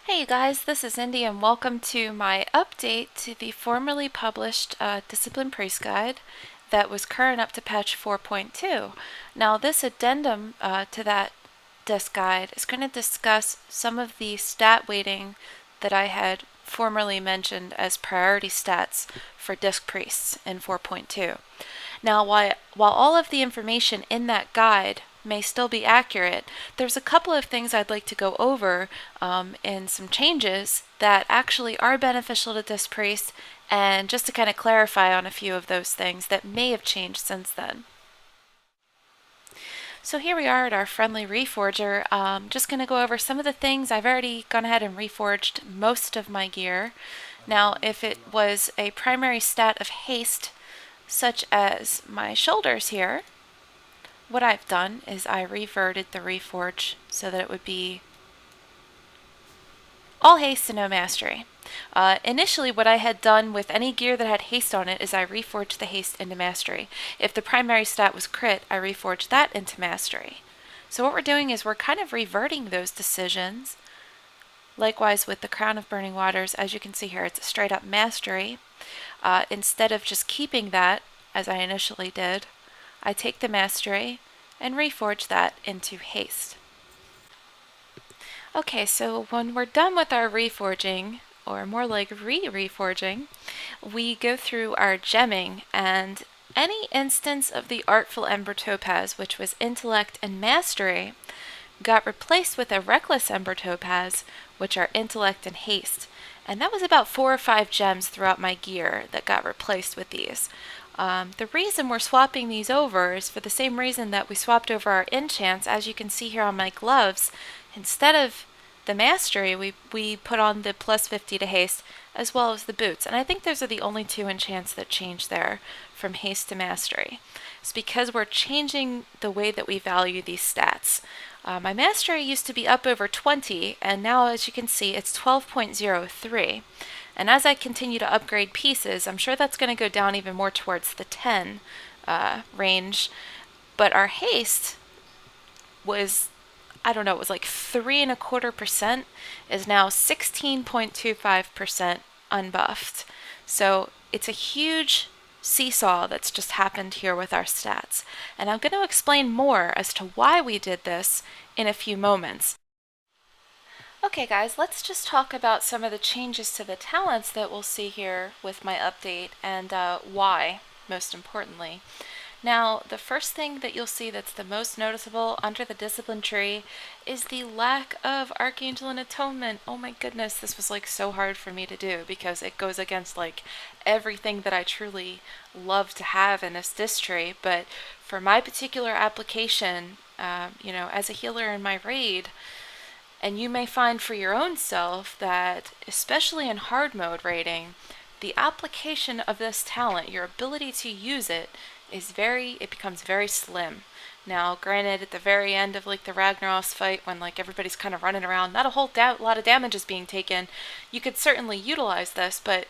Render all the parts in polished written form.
Hey you guys, this is Indy and welcome to my update to the formerly published Discipline Priest Guide that was current up to patch 4.2. Now this addendum to that disc guide is going to discuss some of the stat weighting that I had formerly mentioned as priority stats for disc priests in 4.2. Now while all of the information in that guide may still be accurate, there's a couple of things I'd like to go over in some changes that actually are beneficial to disc priests, and just to kind of clarify on a few of those things that may have changed since then. So here we are at our friendly Reforger. Just going to go over some of the things. I've already gone ahead and reforged most of my gear. Now if it was a primary stat of haste, such as my shoulders here, what I've done is I reverted the reforge so that it would be all haste and no mastery. Initially what I had done with any gear that had haste on it is I reforged the haste into mastery. If the primary stat was crit, I reforged that into mastery. So what we're doing is we're kind of reverting those decisions. Likewise with the Crown of Burning Waters, as you can see here, it's a straight up mastery. Instead of just keeping that, as I initially did, I take the mastery and reforge that into haste. Okay, so when we're done with our reforging, or more like reforging, we go through our gemming, and any instance of the Artful Ember Topaz, which was intellect and mastery, got replaced with a Reckless Ember Topaz, which are intellect and haste. And that was about 4 or 5 gems throughout my gear that got replaced with these. The reason we're swapping these over is for the same reason that we swapped over our enchants. As you can see here on my gloves, instead of the mastery, we put on the plus 50 to haste, as well as the boots. And I think those are the only 2 enchants that change there from haste to mastery. It's because we're changing the way that we value these stats. My mastery used to be up over 20, and now as you can see it's 12.03. And as I continue to upgrade pieces, I'm sure that's going to go down even more towards the 10 range. But our haste was, I don't know, it was like 3.25%, is now 16.25% unbuffed. So it's a huge seesaw that's just happened here with our stats. And I'm going to explain more as to why we did this in a few moments. Okay guys, let's just talk about some of the changes to the talents that we'll see here with my update, and why, most importantly. Now, the first thing that you'll see that's the most noticeable under the discipline tree is the lack of Archangel and Atonement. Oh my goodness, this was like so hard for me to do because it goes against like everything that I truly love to have in this disc tree. But for my particular application, as a healer in my raid, and you may find for your own self that, especially in hard mode raiding, the application of this talent, your ability to use it, it becomes very slim. Now, granted, at the very end of like the Ragnaros fight, when like everybody's kind of running around, not a whole lot of damage is being taken, you could certainly utilize this, but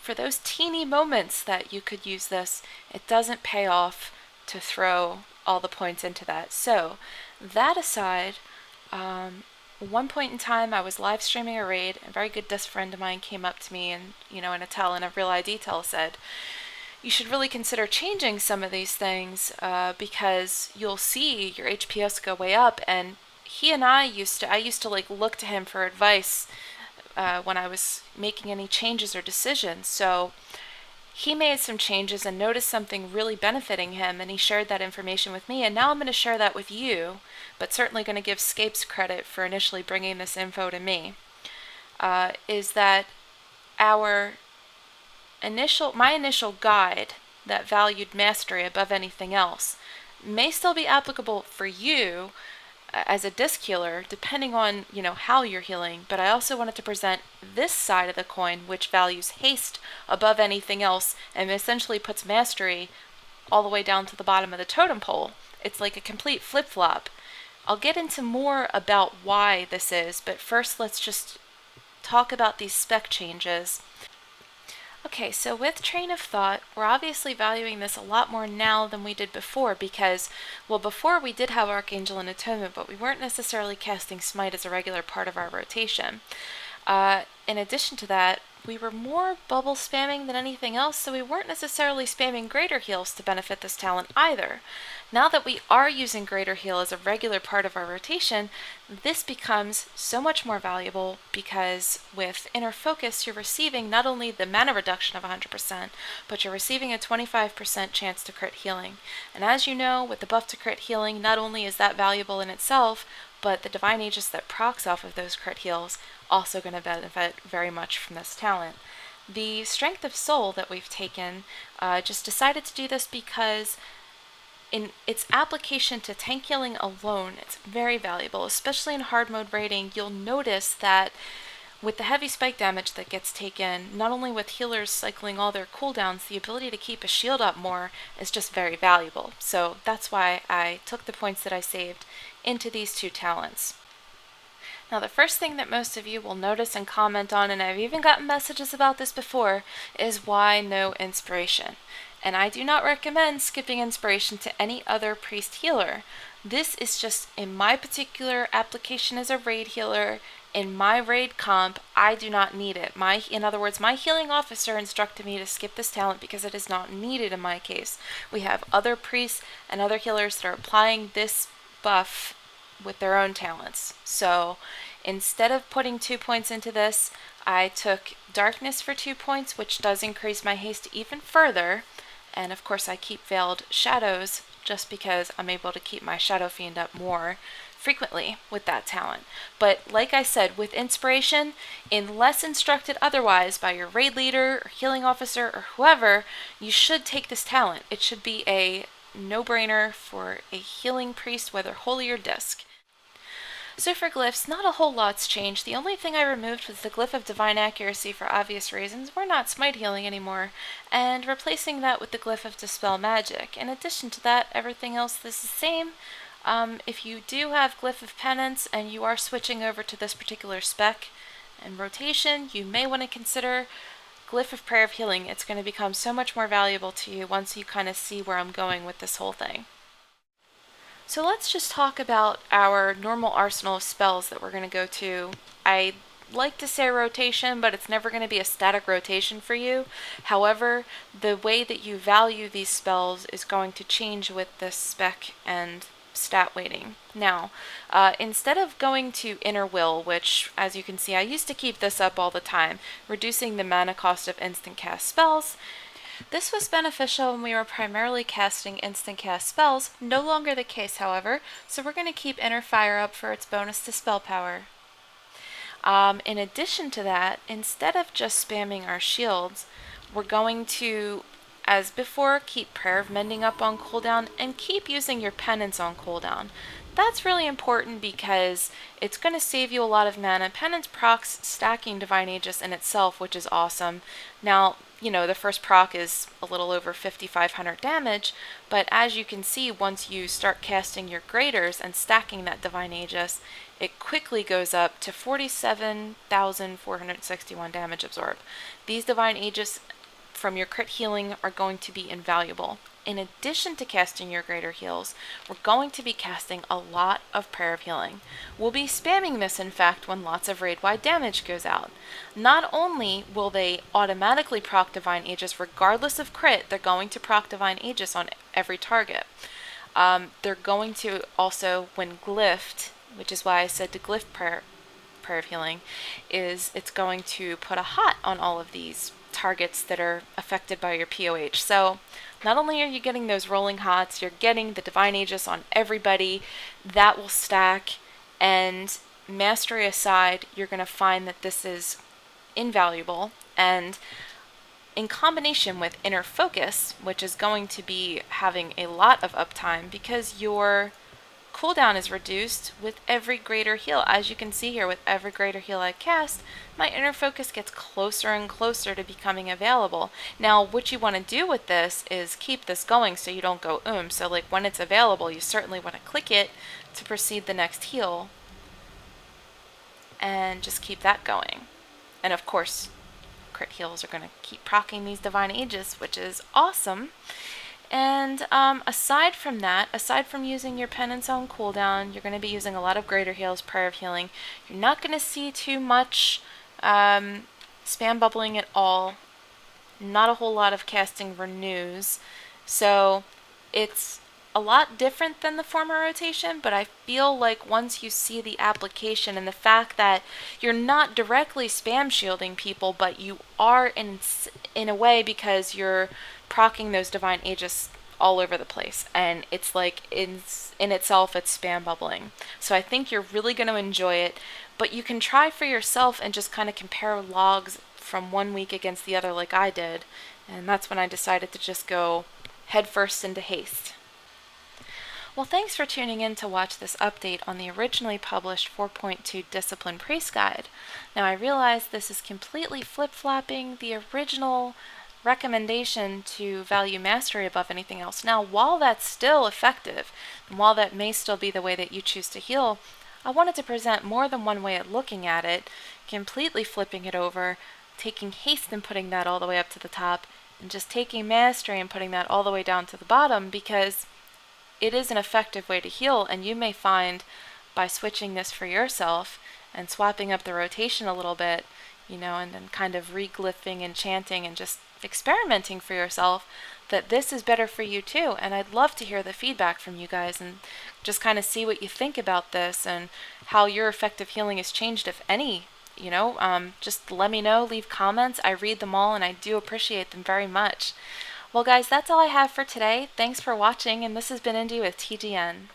for those teeny moments that you could use this, it doesn't pay off to throw all the points into that. So, that aside, one point in time I was live streaming a raid. A very good disc friend of mine came up to me and, in a tell and a real ID tell said, you should really consider changing some of these things because you'll see your HPS go way up. And he and I used to like look to him for advice when I was making any changes or decisions. So he made some changes and noticed something really benefiting him, and he shared that information with me, and now I'm going to share that with you, but certainly going to give Scapes credit for initially bringing this info to me, is that my initial guide that valued mastery above anything else may still be applicable for you as a disc healer, depending on how you're healing. But I also wanted to present this side of the coin, which values haste above anything else and essentially puts mastery all the way down to the bottom of the totem pole. It's like a complete flip-flop. I'll get into more about why this is, but first let's just talk about these spec changes. Okay, so with Train of Thought, we're obviously valuing this a lot more now than we did before because, well, before we did have Archangel and Atonement, but we weren't necessarily casting Smite as a regular part of our rotation. In addition to that, we were more bubble spamming than anything else, so we weren't necessarily spamming Greater Heals to benefit this talent either. Now that we are using Greater Heal as a regular part of our rotation, this becomes so much more valuable because with Inner Focus, you're receiving not only the mana reduction of 100%, but you're receiving a 25% chance to crit healing. And as you know, with the buff to crit healing, not only is that valuable in itself, but the Divine Aegis that procs off of those crit heals also going to benefit very much from this talent. The Strength of Soul that we've taken, just decided to do this because in its application to tank healing alone, it's very valuable, especially in hard mode raiding. You'll notice that with the heavy spike damage that gets taken, not only with healers cycling all their cooldowns, the ability to keep a shield up more is just very valuable. So that's why I took the points that I saved into these two talents. Now, the first thing that most of you will notice and comment on, and I've even gotten messages about this before, is why no inspiration. And I do not recommend skipping inspiration to any other priest healer. This is just in my particular application as a raid healer. In my raid comp, I do not need it. In other words, my healing officer instructed me to skip this talent because it is not needed in my case. We have other priests and other healers that are applying this buff with their own talents. So instead of putting 2 points into this, I took Darkness for 2 points, which does increase my haste even further. And of course I keep Veiled Shadows just because I'm able to keep my Shadow Fiend up more frequently with that talent. But like I said, with Inspiration, unless instructed otherwise by your raid leader or healing officer or whoever, you should take this talent. It should be a no-brainer for a healing priest, whether holy or disc. So for glyphs, not a whole lot's changed. The only thing I removed was the glyph of Divine Accuracy for obvious reasons. We're not smite healing anymore, and replacing that with the glyph of Dispel Magic. In addition to that, everything else is the same. If you do have Glyph of Penance and you are switching over to this particular spec and rotation, you may want to consider Glyph of Prayer of Healing. It's going to become so much more valuable to you once you kind of see where I'm going with this whole thing. So let's just talk about our normal arsenal of spells that we're going to go to. I like to say rotation, but it's never going to be a static rotation for you. However, the way that you value these spells is going to change with this spec and stat weighting. Now, instead of going to Inner Will, which, as you can see, I used to keep this up all the time, reducing the mana cost of instant cast spells, this was beneficial when we were primarily casting instant cast spells, no longer the case, however, so we're going to keep Inner Fire up for its bonus to spell power. In addition to that, instead of just spamming our shields, we're going to, as before, keep Prayer of Mending up on cooldown and keep using your Penance on cooldown. That's really important because it's going to save you a lot of mana. Penance procs stacking Divine Aegis in itself, which is awesome. Now, you know, the first proc is a little over 5,500 damage, but as you can see, once you start casting your Graders and stacking that Divine Aegis, it quickly goes up to 47,461 damage absorbed. These Divine Aegis from your crit healing are going to be invaluable. In addition to casting your greater heals, we're going to be casting a lot of Prayer of Healing. We'll be spamming this, in fact, when lots of raid-wide damage goes out. Not only will they automatically proc Divine Aegis regardless of crit, they're going to proc Divine Aegis on every target. They're going to also, when glyphed, which is why I said to glyph Prayer of Healing, is it's going to put a hot on all of these targets that are affected by your POH. So not only are you getting those rolling hots, you're getting the Divine Aegis on everybody. That will stack, and mastery aside, you're going to find that this is invaluable. And in combination with Inner Focus, which is going to be having a lot of uptime because your cooldown is reduced with every greater heal. As you can see here, with every greater heal I cast, my Inner Focus gets closer and closer to becoming available. Now, what you want to do with this is keep this going so you don't go So like when it's available, you certainly want to click it to proceed the next heal and just keep that going. And of course, crit heals are going to keep proccing these Divine Aegis, which is awesome. And aside from that, aside from using your penance on cooldown, you're going to be using a lot of greater heals, prayer of healing. You're not going to see too much spam bubbling at all. Not a whole lot of casting renews. So it's a lot different than the former rotation, but I feel like once you see the application and the fact that you're not directly spam shielding people, but you are in a way because you're proccing those Divine Aegis all over the place, and it's like in itself it's spam bubbling. So I think you're really going to enjoy it, but you can try for yourself and just kind of compare logs from one week against the other like I did, and that's when I decided to just go headfirst into haste. Well, thanks for tuning in to watch this update on the originally published 4.2 Discipline Priest Guide. Now, I realize this is completely flip-flopping the original recommendation to value mastery above anything else. Now, while that's still effective, and while that may still be the way that you choose to heal, I wanted to present more than one way of looking at it, completely flipping it over, taking haste and putting that all the way up to the top, and just taking mastery and putting that all the way down to the bottom, because it is an effective way to heal, and you may find by switching this for yourself and swapping up the rotation a little bit, and then kind of reglyphing and chanting and just experimenting for yourself, that this is better for you too. And I'd love to hear the feedback from you guys and just kind of see what you think about this and how your effective healing has changed, if any. Just let me know, leave comments. I read them all and I do appreciate them very much. Well, guys, that's all I have for today. Thanks for watching, and this has been Indy with TGN.